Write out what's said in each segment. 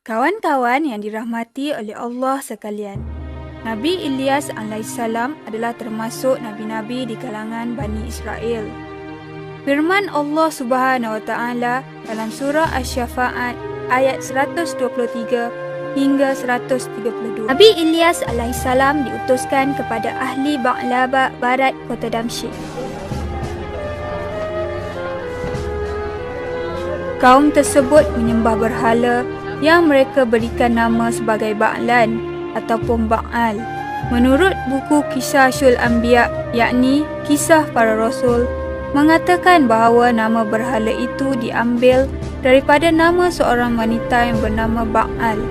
Kawan-kawan yang dirahmati oleh Allah sekalian, Nabi Ilyas alaihissalam adalah termasuk nabi-nabi di kalangan Bani Israel. Firman Allah Subhanahu wa taala dalam surah Asy-Syafa'at ayat 123 hingga 132. Nabi Ilyas alaihissalam diutuskan kepada ahli Ba'laba barat kota Damsyik. Kaum tersebut menyembah berhala yang mereka berikan nama sebagai Ba'lan ataupun Ba'al. Menurut buku Kisah Syul Anbiya, yakni Kisah Para Rasul, mengatakan bahawa nama berhala itu diambil daripada nama seorang wanita yang bernama Ba'al.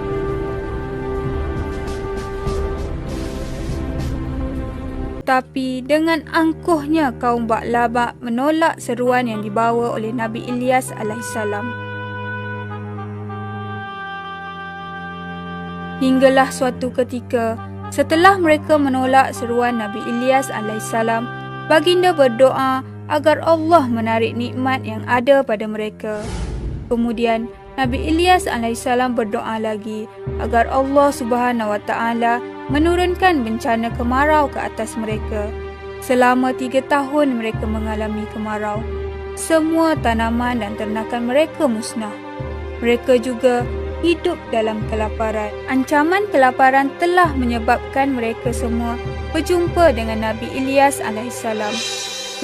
Tapi dengan angkuhnya kaum Ba'laba menolak seruan yang dibawa oleh Nabi Ilyas alaihissalam. Hinggalah suatu ketika, setelah mereka menolak seruan Nabi Ilyas alaihissalam, baginda berdoa agar Allah menarik nikmat yang ada pada mereka. Kemudian Nabi Ilyas alaihissalam berdoa lagi agar Allah Subhanahu wa taala menurunkan bencana kemarau ke atas mereka. Selama 3 tahun mereka mengalami kemarau. Semua tanaman dan ternakan mereka musnah. Mereka juga hidup dalam kelaparan. Ancaman kelaparan telah menyebabkan mereka semua berjumpa dengan Nabi Ilyas alaihissalam.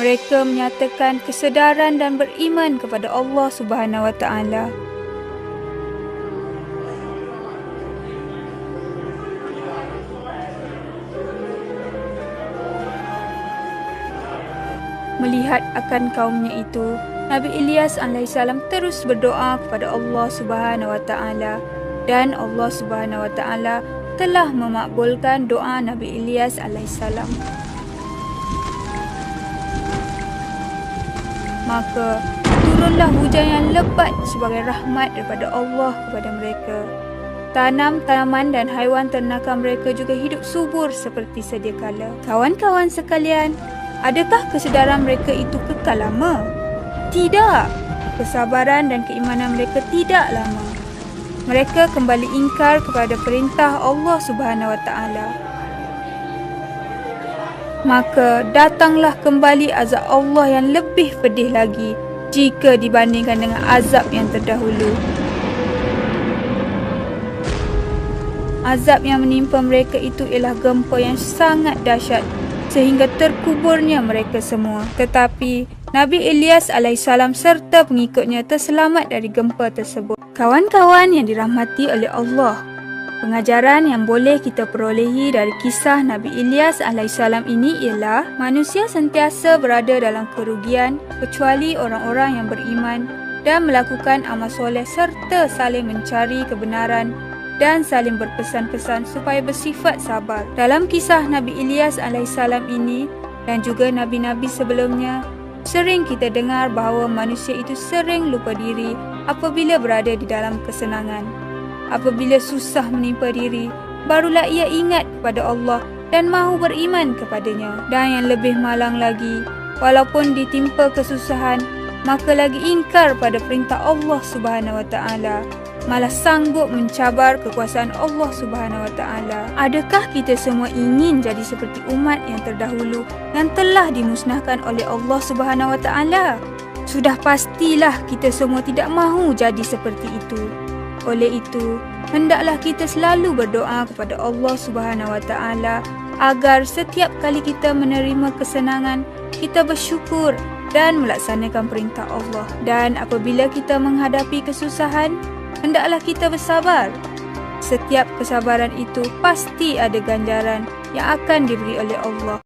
Mereka menyatakan kesedaran dan beriman kepada Allah Subhanahu wa taala. Melihat akan kaumnya itu, Nabi Ilyas alaihissalam terus berdoa kepada Allah Subhanahu wa taala, dan Allah Subhanahu wa taala telah memakbulkan doa Nabi Ilyas alaihissalam. Maka turunlah hujan yang lebat sebagai rahmat daripada Allah kepada mereka. Tanam-tanaman dan haiwan ternakan mereka juga hidup subur seperti sedia kala. Kawan-kawan sekalian, adakah kesedaran mereka itu kekal lama? Tidak. Kesabaran dan keimanan mereka tidak lama. Mereka kembali ingkar kepada perintah Allah Subhanahu wa taala. Maka datanglah kembali azab Allah yang lebih pedih lagi jika dibandingkan dengan azab yang terdahulu. Azab yang menimpa mereka itu ialah gempa yang sangat dahsyat sehingga terkuburnya mereka semua. Tetapi Nabi Ilyas alaihissalam serta pengikutnya terselamat dari gempa tersebut. Kawan-kawan yang dirahmati oleh Allah, pengajaran yang boleh kita perolehi dari kisah Nabi Ilyas alaihissalam ini ialah manusia sentiasa berada dalam kerugian kecuali orang-orang yang beriman dan melakukan amal soleh serta saling mencari kebenaran dan saling berpesan-pesan supaya bersifat sabar. Dalam kisah Nabi Ilyas alaihissalam ini dan juga nabi-nabi sebelumnya, sering kita dengar bahawa manusia itu sering lupa diri apabila berada di dalam kesenangan. Apabila susah menimpa diri, barulah ia ingat kepada Allah dan mahu beriman kepadanya. Dan yang lebih malang lagi, walaupun ditimpa kesusahan, maka lagi ingkar pada perintah Allah Subhanahu wa taala, malah sanggup mencabar kekuasaan Allah Subhanahu wa taala. Adakah kita semua ingin jadi seperti umat yang terdahulu yang telah dimusnahkan oleh Allah Subhanahu wa taala? Sudah pastilah kita semua tidak mahu jadi seperti itu. Oleh itu, hendaklah kita selalu berdoa kepada Allah Subhanahu wa taala agar setiap kali kita menerima kesenangan, kita bersyukur dan melaksanakan perintah Allah. Dan apabila kita menghadapi kesusahan, hendaklah kita bersabar. Setiap kesabaran itu pasti ada ganjaran yang akan diberi oleh Allah.